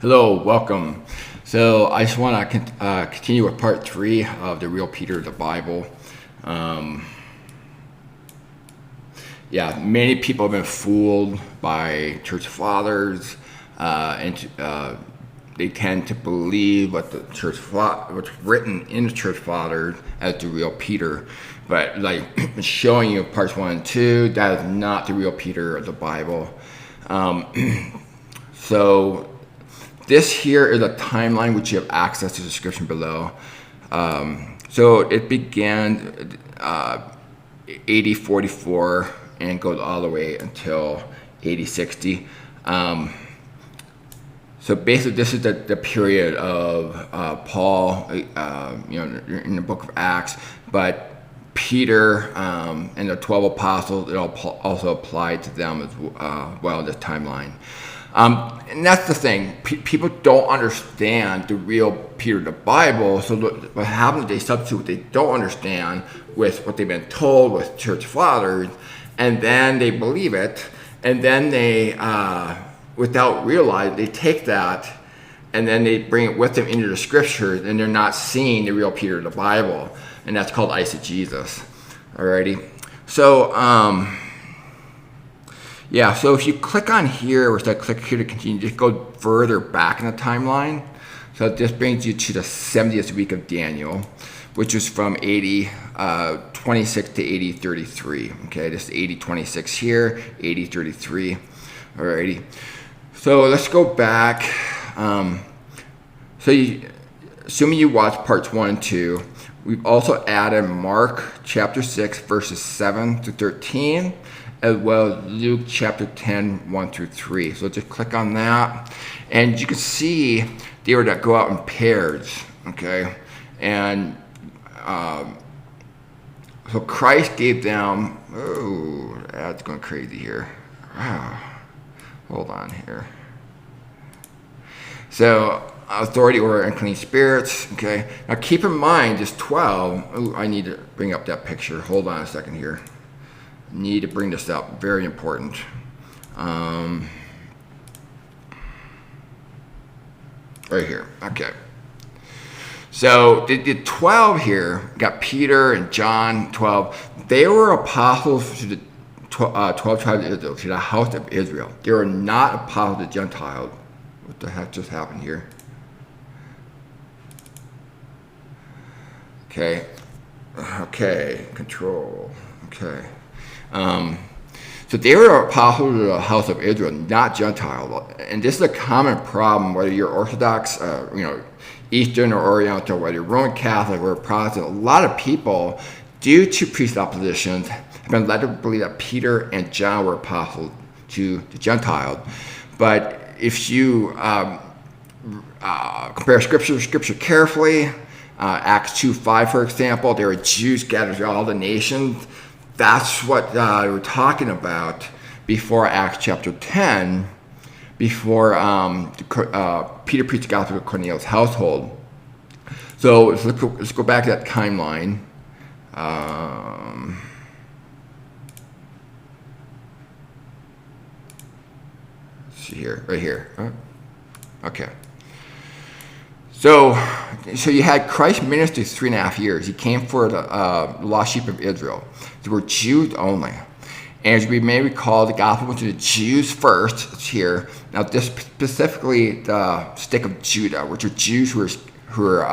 Hello, welcome. So I just want to continue with part 3 of the real Peter of the Bible. Many people have been fooled by church fathers, and they tend to believe what's written in the church fathers as the real Peter. But like showing you parts 1 and 2, that is not the real Peter of the Bible. So this here is a timeline which you have access to the description below. So it began AD 44 and goes all the way until AD 60. So basically, this is the period of Paul, in the book of Acts, but Peter and the 12 apostles, it also applied to them as well, this timeline. And that's the thing. People don't understand the real Peter of the Bible. So what happens is they substitute what they don't understand with what they've been told with church fathers, and then they believe it, and then they, without realizing, they take that, and then they bring it with them into the scriptures, and they're not seeing the real Peter of the Bible, and that's called eisegesis. Alrighty. So, so if you click on here, or click here to continue, just go further back in the timeline. So this brings you to the 70th week of Daniel, which is from AD 26 to AD 33. Okay, this is AD 26 here, AD 33. Alrighty. So let's go back. Assuming you watched parts 1 and 2, we've also added Mark chapter 6, verses 7 to 13. As well as Luke chapter 10, 1 through 3. So just click on that. And you can see they were to go out in pairs, okay? And so Christ gave them, that's going crazy here. Hold on here. So authority over unclean spirits, okay? Now keep in mind, this 12, I need to bring up that picture. Hold on a second here. Need to bring this up. Very important. Right here. Okay. So the 12 here, got Peter and John, 12. They were apostles to the 12 tribes of Israel, to the house of Israel. They were not apostles to the Gentiles. What the heck just happened here? Okay. Okay. Control. Okay. So they were apostles of the house of Israel, not Gentile. And this is a common problem, whether you're Orthodox, Eastern or Oriental, whether you're Roman Catholic or Protestant. A lot of people, due to presuppositions, have been led to believe that Peter and John were apostles to the Gentiles. But if you compare scripture to scripture carefully, Acts 2:5, for example, there were Jews scattered throughout all the nations. That's what we're talking about before Acts chapter 10, before Peter preached the gospel to Cornelius' household. So let's go back to that timeline. Let's see here, right here. Okay. So you had Christ minister 3.5 years. He came for the lost sheep of Israel. They were Jews only. And as we may recall, the gospel went to the Jews first. It's here. Now, this specifically the stick of Judah, which are Jews who were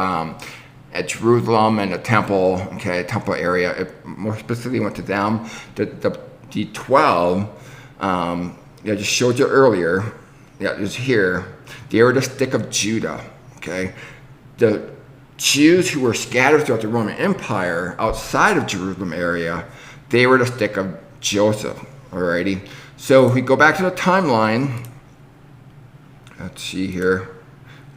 at Jerusalem and the temple, temple area. It more specifically went to them. The 12, I just showed you earlier. It's here. They were the stick of Judah. Okay, the Jews who were scattered throughout the Roman Empire outside of Jerusalem area, they were the stick of Joseph. Alrighty. So if we go back to the timeline, let's see here,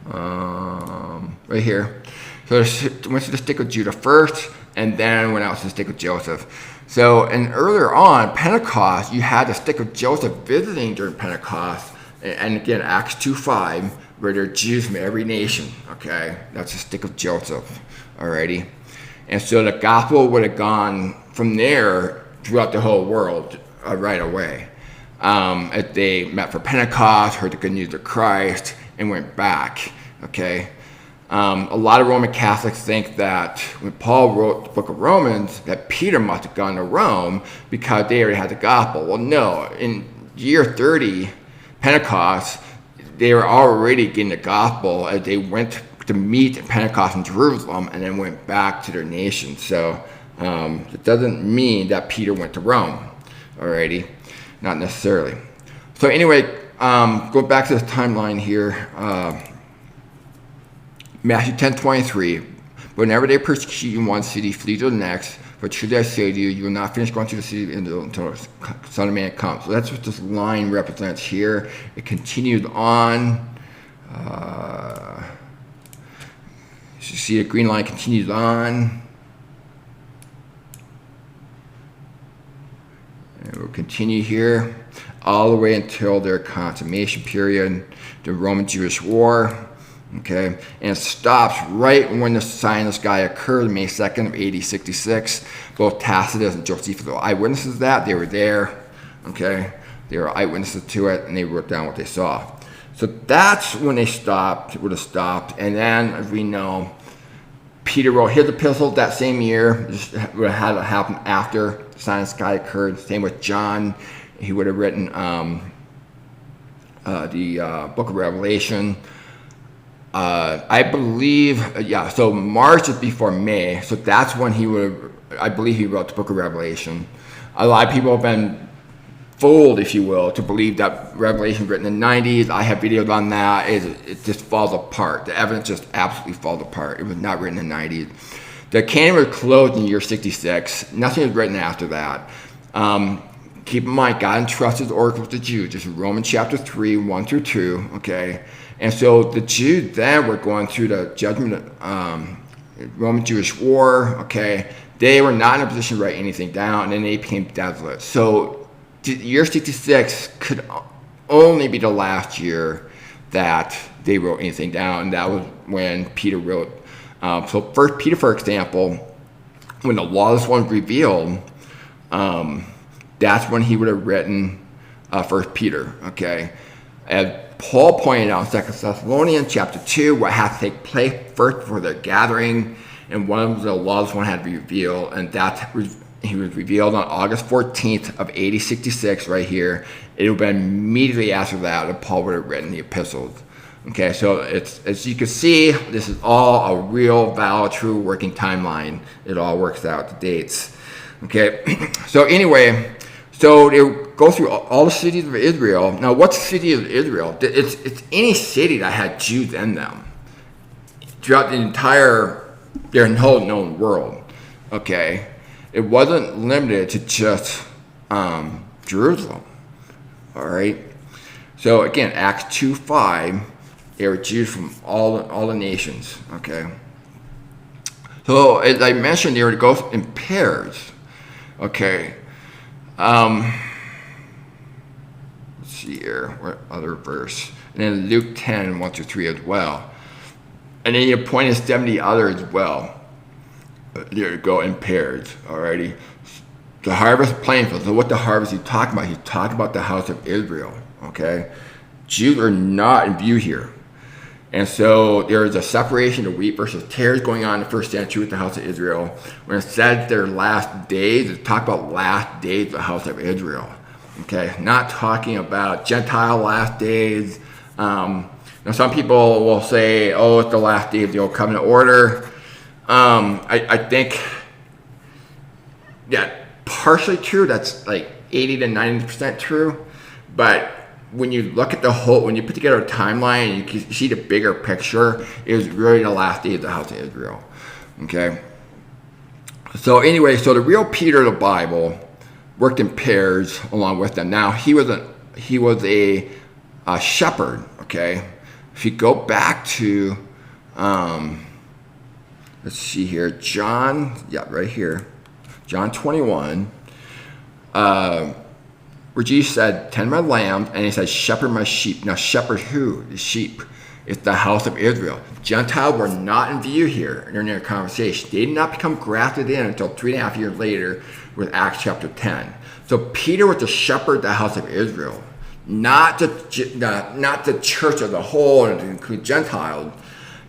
right here. So it went to the stick of Judah first, and then went out to the stick of Joseph. So, and earlier on, Pentecost, you had the stick of Joseph visiting during Pentecost, and again, Acts 2:5. Where there are Jews from every nation, okay? That's the stick of Joseph, alrighty? And so the gospel would have gone from there throughout the whole world right away. as they met for Pentecost, heard the good news of Christ, and went back. Okay. A lot of Roman Catholics think that when Paul wrote the book of Romans, that Peter must have gone to Rome because they already had the gospel. Well, no. In year 30, Pentecost, they were already getting the gospel as they went to meet at Pentecost in Jerusalem and then went back to their nation. So it doesn't mean that Peter went to Rome. Alrighty, not necessarily. So anyway, go back to the timeline here. Matthew 10:23. Whenever they persecute you in one city, flee to the next. For truly I say to you, you will not finish going to the city until the Son of Man comes. So that's what this line represents here. It continues on. You see the green line continues on. And we'll continue here all the way until their consummation period, the Roman-Jewish War. Okay, and it stops right when the sign in the sky occurred, May 2nd of AD 66. Both Tacitus and Josephus were eyewitnesses of that. They were there. Okay, they were eyewitnesses to it, and they wrote down what they saw. So that's when they stopped. It would have stopped, and then, as we know, Peter wrote his epistle that same year. Just would have had to happen after the sign in the sky occurred. Same with John. He would have written the book of Revelation. I believe, so March is before May, so that's when I believe he wrote the book of Revelation. A lot of people have been fooled, if you will, to believe that Revelation was written in the 90s. I have videos on that. It just falls apart. The evidence just absolutely falls apart. It was not written in the 90s. The canon was closed in the year 66. Nothing was written after that. Keep in mind, God entrusted the oracles to the Jews. This is Romans chapter 3, 1 through 2, okay? And so the Jews then were going through the judgment, Roman-Jewish War, okay? They were not in a position to write anything down, and then they became desolate. So the year 66 could only be the last year that they wrote anything down, and that was when Peter wrote. So First Peter, for example, when the lawless one was revealed, that's when he would have written First Peter, okay? As Paul pointed out in 2 Thessalonians chapter 2, what has to take place first before their gathering, and one of the lawless one had to be revealed, and he was revealed on August 14th of AD 66 right here. It would have been immediately after that Paul would have written the epistles. Okay, so it's, as you can see, this is all a real, valid, true working timeline. It all works out, the dates. Okay, so anyway, so they go through all the cities of Israel. Now, what's the city of Israel? It's any city that had Jews in them throughout their whole known world. Okay, it wasn't limited to just Jerusalem. All right. So again, Acts 2:5, they were Jews from all the nations. Okay. So as I mentioned, they were to go in pairs. Okay. Let's see here, what other verse? And then Luke 10, 1 through 3 as well. And then he appointed 70 others as well. There to go in pairs, alrighty. The harvest is plentiful. So what the harvest he's talking about? He's talking about the house of Israel, okay? Jews are not in view here. And so there is a separation of wheat versus tares going on in the first century with the house of Israel. When it says their last days, it's talking about last days of the house of Israel. Okay, not talking about Gentile last days. Now some people will say, oh, it's the last day of the old covenant order. I think, yeah, partially true. That's like 80 to 90% true. But when you look at the whole, when you put together a timeline and you can see the bigger picture, it was really the last day of the house of Israel. Okay. So anyway, so the real Peter of the Bible worked in pairs along with them. Now he was a shepherd. Okay. If you go back to, let's see here, John, yeah, right here, John 21. Where Jesus said, tend my lambs, and he said, shepherd my sheep. Now, shepherd who? The sheep. It's the house of Israel. Gentiles were not in view here during their conversation. They did not become grafted in until 3.5 years later with Acts chapter 10. So Peter was to shepherd the house of Israel, not the church as a whole and to include Gentiles.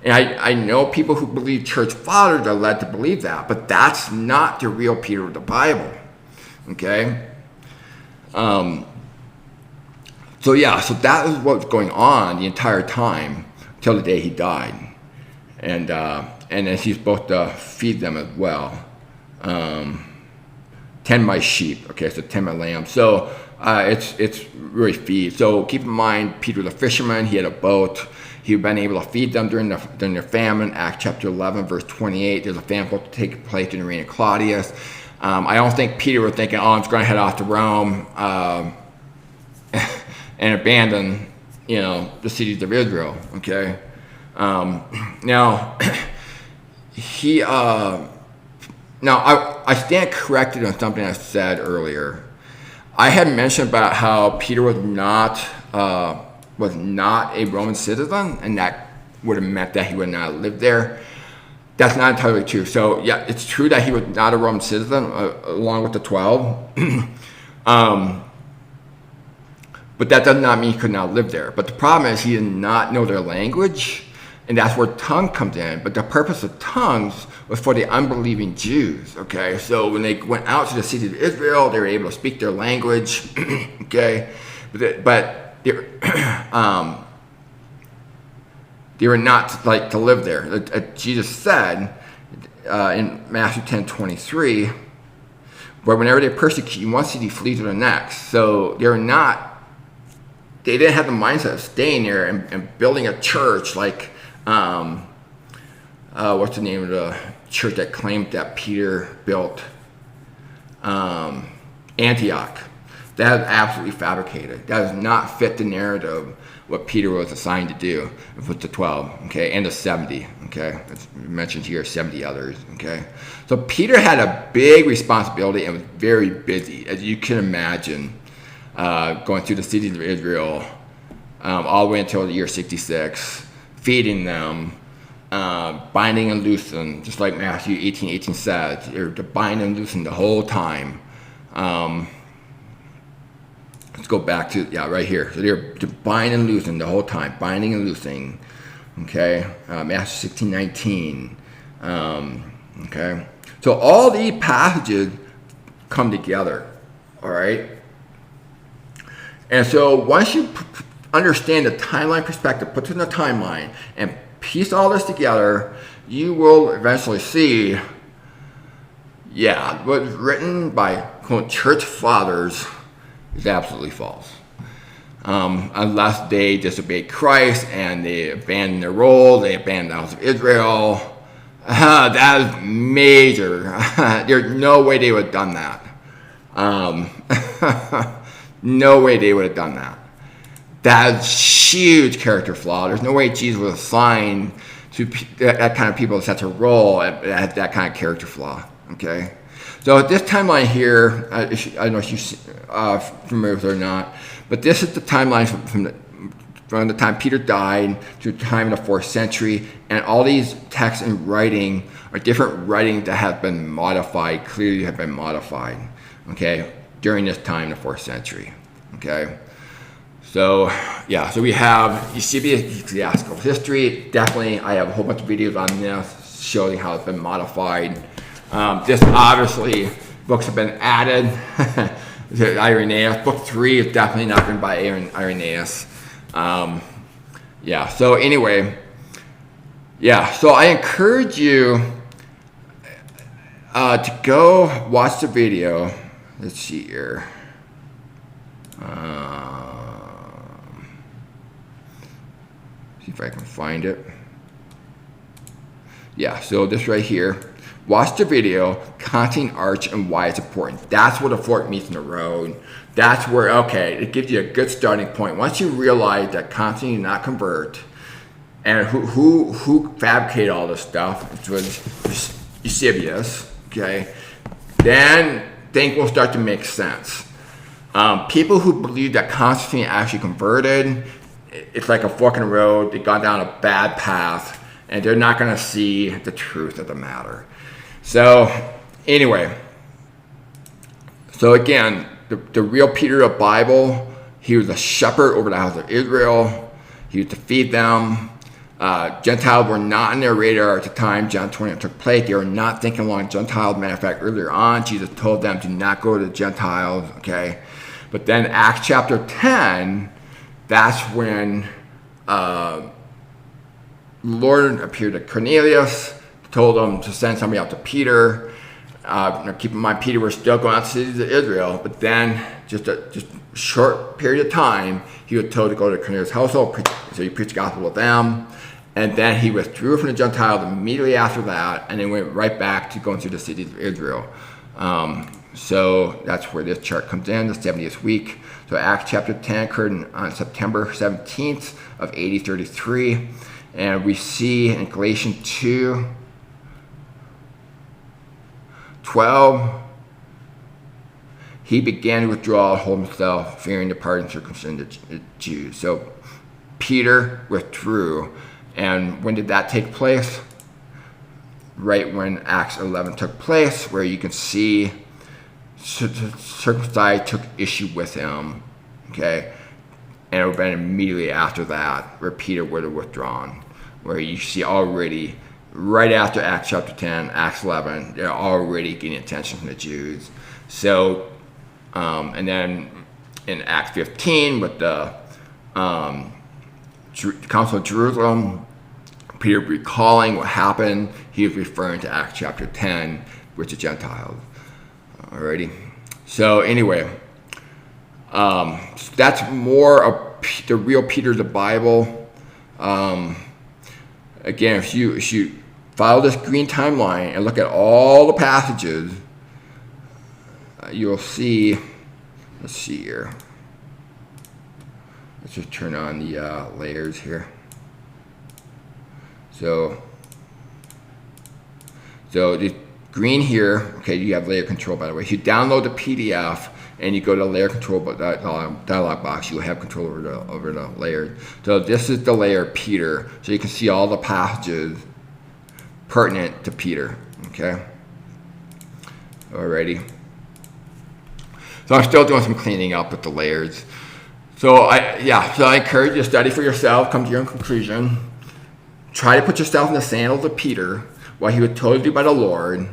And I know people who believe church fathers are led to believe that, but that's not the real Peter of the Bible. Okay? So that is what was going on the entire time till the day he died. And then he's supposed to feed them as well. Tend my sheep. Okay, so tend my lamb. So it's really feed. So keep in mind, Peter was a fisherman. He had a boat. He'd been able to feed them during their famine. Acts chapter 11, verse 28. There's a famine supposed to take place during the reign of Claudius. I don't think Peter was thinking, I'm just going to head off to Rome and abandon, the cities of Israel. Okay. Now I stand corrected on something I said earlier. I had mentioned about how Peter was not a Roman citizen, and that would have meant that he would not have lived there. That's not entirely true. So yeah, it's true that he was not a Roman citizen along with the 12. But that does not mean he could not live there. But the problem is he did not know their language, and that's where tongue comes in. But the purpose of tongues was for the unbelieving Jews, okay? So when they went out to the cities of Israel, they were able to speak their language, okay? But they were not like to live there. Jesus said in Matthew 10:23, but whenever they persecute you, one city flee to the next. So they didn't have the mindset of staying there and building a church like, what's the name of the church that claimed that Peter built? Antioch. That is absolutely fabricated. That does not fit the narrative what Peter was assigned to do with the 12, okay, and the 70, okay? It's mentioned here 70 others, okay? So Peter had a big responsibility and was very busy, as you can imagine. Going through the cities of Israel all the way until the year 66, feeding them, binding and loosing, just like Matthew 18:18 says. They're to bind and loosen the whole time. Let's go back to, right here. So they're to bind and loosen the whole time, binding and loosing, okay? Matthew 16:19, okay? So all these passages come together, all right? And so once you understand the timeline perspective, put it in the timeline, and piece all this together, you will eventually see, what's written by quote church fathers is absolutely false. Unless they disobeyed Christ and they abandoned their role, they abandoned the house of Israel. That is major. There's no way they would have done that. No way they would have done that. That is huge character flaw. There's no way Jesus was assigned to that kind of people in such a role that has that kind of character flaw. Okay, so this timeline here, I don't know if you're familiar with it or not, but this is the timeline from the time Peter died to the time of the 4th century, and all these texts and writing are different writings that have been modified, clearly have been modified. Okay. During this time, the 4th century, okay? So we have Eusebius ecclesiastical history. Definitely, I have a whole bunch of videos on this showing how it's been modified. This, obviously, books have been added to Irenaeus. Book 3 is definitely not written by Irenaeus. So anyway, so I encourage you to go watch the video. Let's see here. See if I can find it. So this right here. Watch the video, Constantine Arch and why it's important. That's where the fork meets in the road. That's where, it gives you a good starting point. Once you realize that Constantine did not convert, and who fabricated all this stuff, which was Eusebius, okay, then things will start to make sense. People who believe that Constantine actually converted, it's like a fork in the road. They've gone down a bad path, and they're not going to see the truth of the matter. So anyway, so again, the real Peter of the Bible, he was a shepherd over the house of Israel. He was to feed them. Gentiles were not on their radar at the time John 20 took place. They were not thinking along Gentiles. Matter of fact, earlier on, Jesus told them to not go to the Gentiles, okay? But then Acts chapter 10, that's when the Lord appeared to Cornelius, told him to send somebody out to Peter. Keep in mind, Peter was still going out to cities of Israel, but then just a short period of time, he was told to go to Cornelius' household, so he preached the gospel with them, and then he withdrew from the Gentiles immediately after that, and then went right back to going through the cities of Israel. So that's where this chart comes in, the 70th week. So Acts chapter 10 occurred on September 17th of AD 33, and we see in Galatians 2:12, he began to withdraw and hold himself, fearing the pardon circumcision of the Jews. So Peter withdrew. And when did that take place? Right when Acts 11 took place, where you can see circumcised took issue with him. Okay? And it would have been immediately after that where Peter would have withdrawn. Where you see already, right after Acts chapter 10, Acts 11, they're already getting attention from the Jews. So, and then in Acts 15 with the Council of Jerusalem, Peter recalling what happened, he was referring to Acts chapter 10 with the Gentiles. Alrighty. So anyway, that's more of the real Peter of the Bible. Again, if you follow this green timeline and look at all the passages, you'll see, let's see here. Let's just turn on the layers here. So the green here, okay, you have layer control, by the way. If you download the PDF and you go to layer control dialog box, you'll have control over the layers. So this is the layer Peter. So you can see all the passages pertinent to Peter, okay? Alrighty. So I'm still doing some cleaning up with the layers. So I encourage you to study for yourself, come to your own conclusion. Try to put yourself in the sandals of Peter, what he was told to do by the Lord,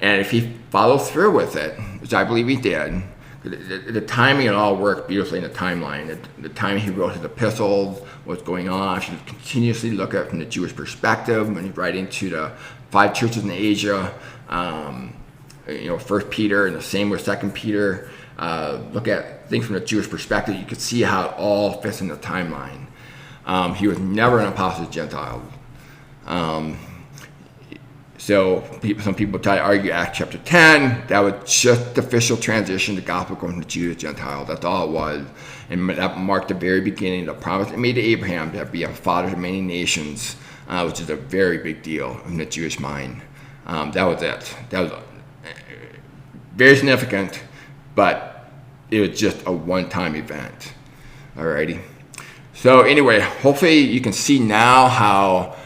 and if he follows through with it, which I believe he did, the timing it all worked beautifully in the timeline. The timing he wrote his epistles, what's going on, he should continuously look at it from the Jewish perspective when he's writing to the 5 churches in Asia. First Peter, and the same with Second Peter. Look at things from the Jewish perspective. You could see how it all fits in the timeline. He was never an apostle to Gentiles. So some people try to argue Acts chapter 10, that was just the official transition, the gospel going from Jew to Gentile. That's all it was. And that marked the very beginning of the promise it made to Abraham to be a father to many nations, which is a very big deal in the Jewish mind. That was it. That was very significant, but it was just a one-time event. Alrighty. So anyway, hopefully you can see now how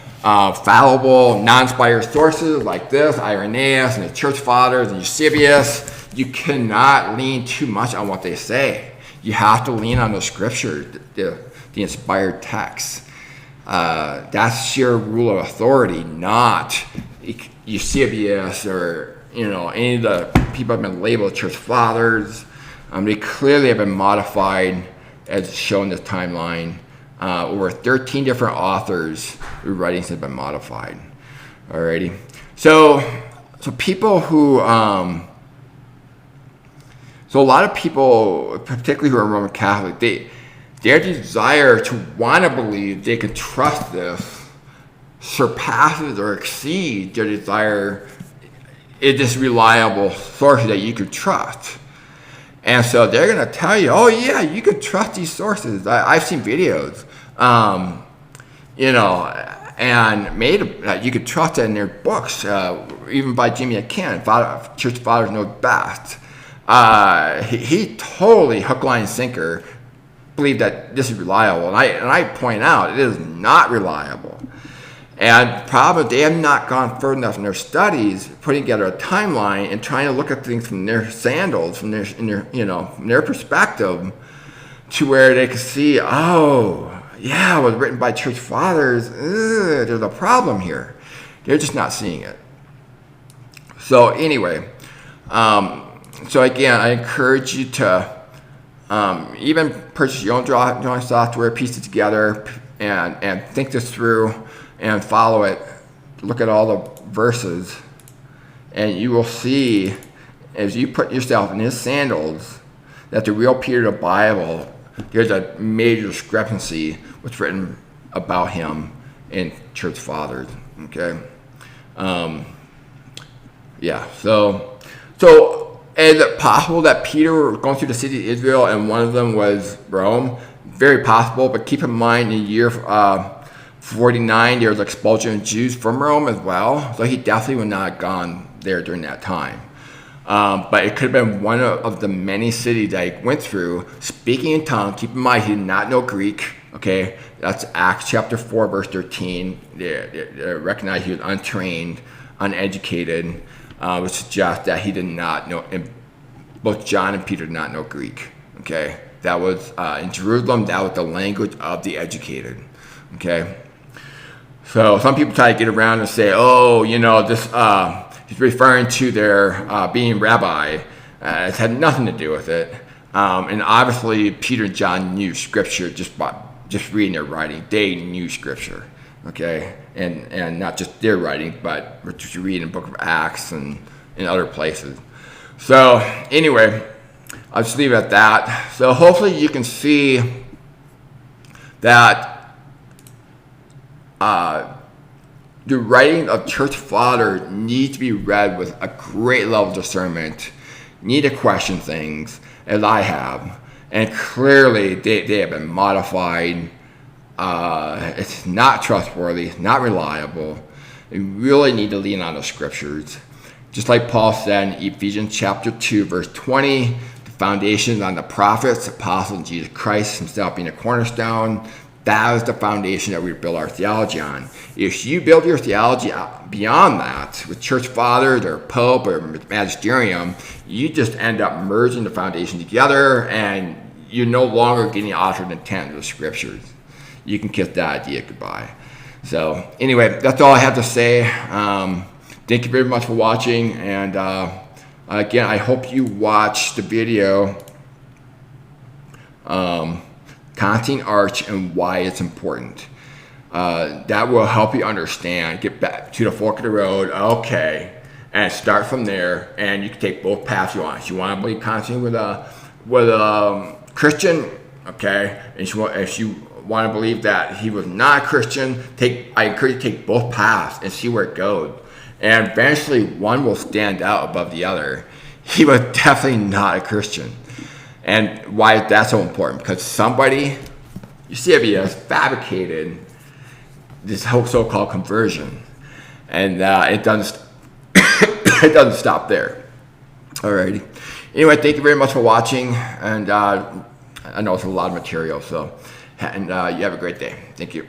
fallible, non-inspired sources like this, Irenaeus and the church fathers and Eusebius, you cannot lean too much on what they say. You have to lean on the scripture, the inspired text. That's sheer rule of authority, not Eusebius or any of the people have been labeled church fathers. They clearly have been modified as shown in this timeline. Over 13 different authors whose writings have been modified. Alrighty. So people who, so a lot of people, particularly who are Roman Catholic, their desire to want to believe they can trust this surpasses or exceeds their desire in this reliable source that you could trust. And so they're going to tell you, oh yeah, you can trust these sources. I've seen videos, and you could trust it in their books, even by Jimmy Akin, Church Fathers Know Best. He totally hook, line, and sinker believe that this is reliable. And I point out it is not reliable. And the problem is they have not gone further enough in their studies, putting together a timeline and trying to look at things from their sandals, from their perspective, to where they can see, oh, yeah, it was written by church fathers. There's a problem here. They're just not seeing it. So anyway, so again, I encourage you to even purchase your own drawing software, piece it together, and think this through and follow it. Look at all the verses, and you will see, as you put yourself in his sandals, that the real Peter of the Bible, there's a major discrepancy what's written about him in church fathers. Okay, yeah. So is it possible that Peter was going through the city of Israel and one of them was Rome? Very possible, but keep in mind in year 49 there was expulsion of Jews from Rome as well, so he definitely would not have gone there during that time. But it could have been one of the many cities that he went through, speaking in tongues. Keep in mind, he did not know Greek. Okay, that's Acts chapter 4, verse 13. They recognize he was untrained, uneducated, which suggests that he did not know, and both John and Peter did not know Greek. Okay, that was in Jerusalem, that was the language of the educated. Okay, so some people try to get around and say, oh, this he's referring to their being rabbi. It had nothing to do with it. And obviously, Peter and John knew Scripture just reading their writing. They knew Scripture, okay? And not just their writing, but just reading the book of Acts and in other places. So anyway, I'll just leave it at that. So hopefully you can see that the writing of church fathers needs to be read with a great level of discernment. Need to question things, as I have, and clearly they have been modified. It's not trustworthy, it's not reliable. You really need to lean on the scriptures. Just like Paul said in Ephesians chapter 2, verse 20, the foundation is on the prophets, apostles, and Jesus Christ himself being a cornerstone. That is the foundation that we build our theology on. If you build your theology beyond that, with church fathers or pope or magisterium, you just end up merging the foundation together, and you're no longer getting the authored intent of the scriptures. You can kiss that idea goodbye. So anyway, that's all I have to say. Thank you very much for watching, and again, I hope you watch the video Constantine Arch and why it's important. That will help you understand, get back to the fork of the road, okay, and start from there, and you can take both paths you want. If you want to believe Constantine with a Christian, okay, and if you want to believe that he was not a Christian, I encourage you to take both paths and see where it goes. And eventually one will stand out above the other. He was definitely not a Christian. And why is that so important? Because somebody, Eusebius, fabricated this whole so-called conversion, and it doesn't it doesn't stop there. Alrighty. Anyway, thank you very much for watching, and I know it's a lot of material, so you have a great day. Thank you.